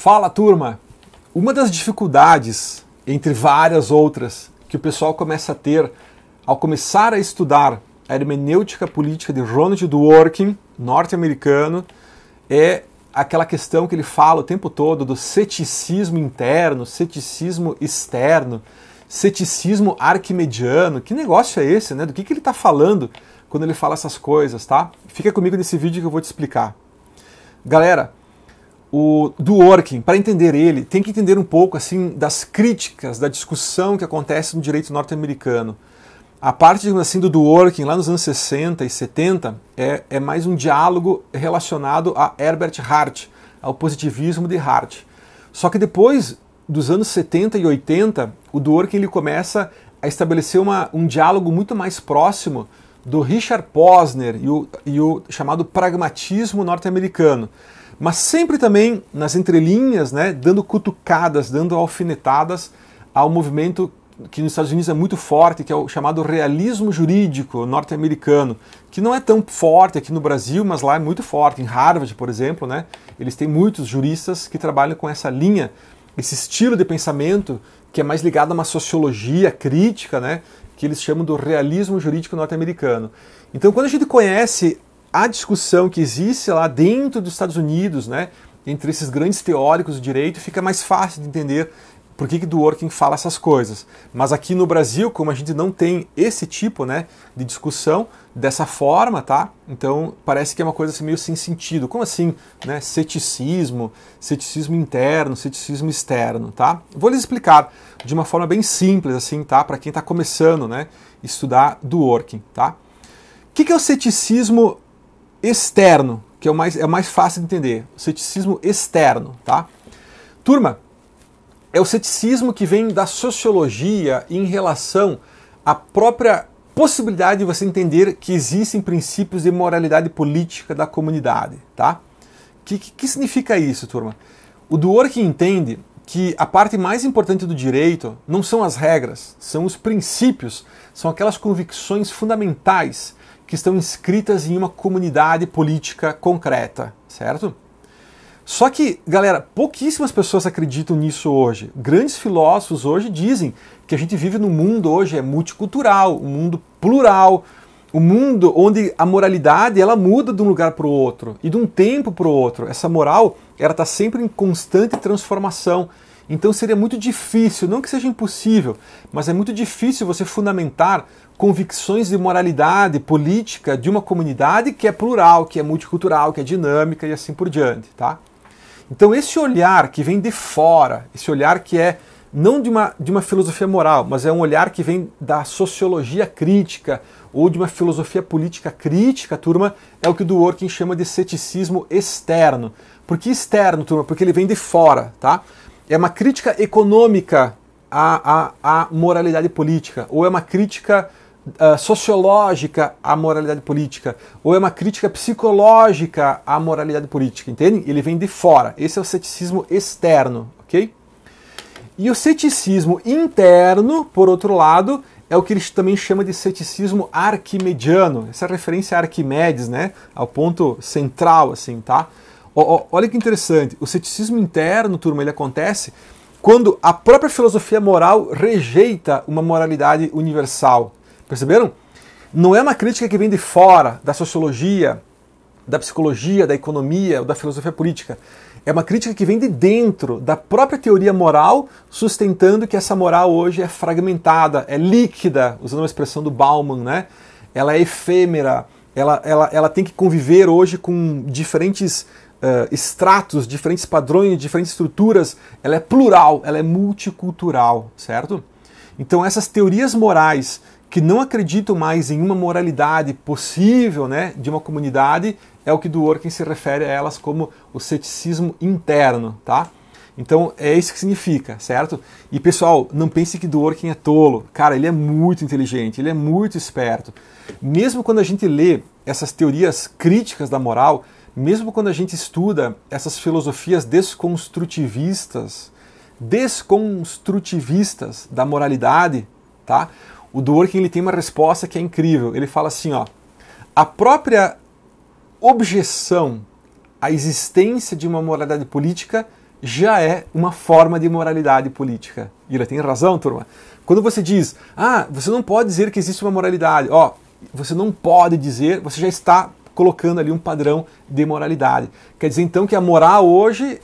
Fala, turma! Uma das dificuldades, entre várias outras, que o pessoal começa a ter ao começar a estudar a hermenêutica política de Ronald Dworkin, norte-americano, é aquela questão que ele fala o tempo todo do ceticismo interno, ceticismo externo, ceticismo arquimediano. Que negócio é esse, né? Do que ele está falando quando ele fala essas coisas, tá? Fica comigo nesse vídeo que eu vou te explicar. Galera, o Dworkin, para entender ele, tem que entender um pouco assim das críticas, da discussão que acontece no direito norte-americano. A parte, digamos assim, do Dworkin, lá nos anos 60 e 70, é mais um diálogo relacionado a Herbert Hart, ao positivismo de Hart. Só que depois dos anos 70 e 80, o Dworkin ele começa a estabelecer um diálogo muito mais próximo do Richard Posner e o chamado pragmatismo norte-americano. Mas sempre também nas entrelinhas, né, dando cutucadas, dando alfinetadas ao movimento que nos Estados Unidos é muito forte, que é o chamado realismo jurídico norte-americano, que não é tão forte aqui no Brasil, mas lá é muito forte. Em Harvard, por exemplo, né, eles têm muitos juristas que trabalham com essa linha, esse estilo de pensamento que é mais ligado a uma sociologia crítica, né, que eles chamam do realismo jurídico norte-americano. Então, quando a gente conhece a discussão que existe lá dentro dos Estados Unidos, né, entre esses grandes teóricos do direito, fica mais fácil de entender por que Dworkin fala essas coisas. Mas aqui no Brasil, como a gente não tem esse tipo, né, de discussão dessa forma, tá? Então parece que é uma coisa assim, meio sem sentido. Como assim, né? Ceticismo interno, ceticismo externo, tá? Vou lhes explicar de uma forma bem simples, assim, tá? Para quem está começando, né, estudar Dworkin, tá? O que é o ceticismo externo, que é o mais fácil de entender? O ceticismo externo, tá? Turma, é o ceticismo que vem da sociologia em relação à própria possibilidade de você entender que existem princípios de moralidade política da comunidade, tá? Que significa isso, turma? O Dworkin entende que a parte mais importante do direito não são as regras, são os princípios, são aquelas convicções fundamentais que estão inscritas em uma comunidade política concreta, certo? Só que, galera, pouquíssimas pessoas acreditam nisso hoje. Grandes filósofos hoje dizem que a gente vive num mundo hoje multicultural, um mundo plural, um mundo onde a moralidade ela muda de um lugar para o outro e de um tempo para o outro. Essa moral ela está sempre em constante transformação. Então seria muito difícil, não que seja impossível, mas é muito difícil você fundamentar convicções de moralidade política de uma comunidade que é plural, que é multicultural, que é dinâmica e assim por diante, tá? Então esse olhar que vem de fora, esse olhar que é não de uma filosofia moral, mas é um olhar que vem da sociologia crítica ou de uma filosofia política crítica, turma, é o que o Dworkin chama de ceticismo externo. Por que externo, turma? Porque ele vem de fora, tá? É uma crítica econômica à moralidade política, ou é uma crítica sociológica à moralidade política, ou é uma crítica psicológica à moralidade política, entende? Ele vem de fora. Esse é o ceticismo externo, ok? E o ceticismo interno, por outro lado, é o que ele também chama de ceticismo arquimediano. Essa referência a Arquimedes, né? Ao ponto central, assim, tá? Olha que interessante. O ceticismo interno, turma, ele acontece quando a própria filosofia moral rejeita uma moralidade universal. Perceberam? Não é uma crítica que vem de fora da sociologia, da psicologia, da economia ou da filosofia política. É uma crítica que vem de dentro da própria teoria moral, sustentando que essa moral hoje é fragmentada, é líquida, usando uma expressão do Bauman, né? Ela é efêmera, ela tem que conviver hoje com diferentes estratos, diferentes padrões, diferentes estruturas. Ela é plural, ela é multicultural, certo? Então essas teorias morais que não acreditam mais em uma moralidade possível, né, de uma comunidade, é o que Dworkin se refere a elas como o ceticismo interno, tá? Então é isso que significa, certo? E pessoal, não pense que Dworkin é tolo. Cara, ele é muito inteligente, ele é muito esperto. Mesmo quando a gente lê essas teorias críticas da moral, mesmo quando a gente estuda essas filosofias desconstrutivistas da moralidade, tá? O Dworkin ele tem uma resposta que é incrível. Ele fala assim, ó, a própria objeção à existência de uma moralidade política já é uma forma de moralidade política. E ele tem razão, turma. Quando você diz, você não pode dizer que existe uma moralidade, você não pode dizer, você já está colocando ali um padrão de moralidade. Quer dizer então que a moral hoje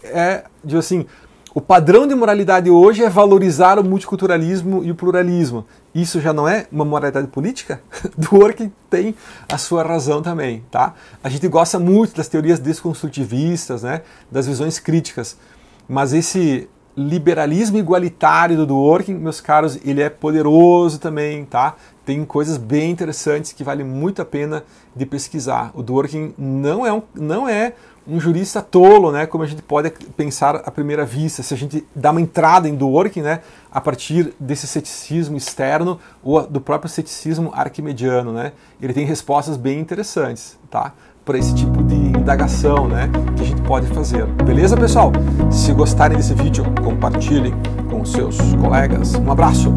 o padrão de moralidade hoje é valorizar o multiculturalismo e o pluralismo. Isso já não é uma moralidade política? Dworkin tem a sua razão também, tá? A gente gosta muito das teorias desconstrutivistas, né? Das visões críticas, mas esse liberalismo igualitário do Dworkin, meus caros, ele é poderoso também, tá? Tem coisas bem interessantes que vale muito a pena de pesquisar. O Dworkin não é um jurista tolo, né, como a gente pode pensar à primeira vista, se a gente dá uma entrada em Dworkin, né, a partir desse ceticismo externo ou do próprio ceticismo arquimediano, né, ele tem respostas bem interessantes, tá, para esse tipo de indagação, né, que a gente pode fazer. Beleza, pessoal? Se gostarem desse vídeo, compartilhem com os seus colegas. Um abraço!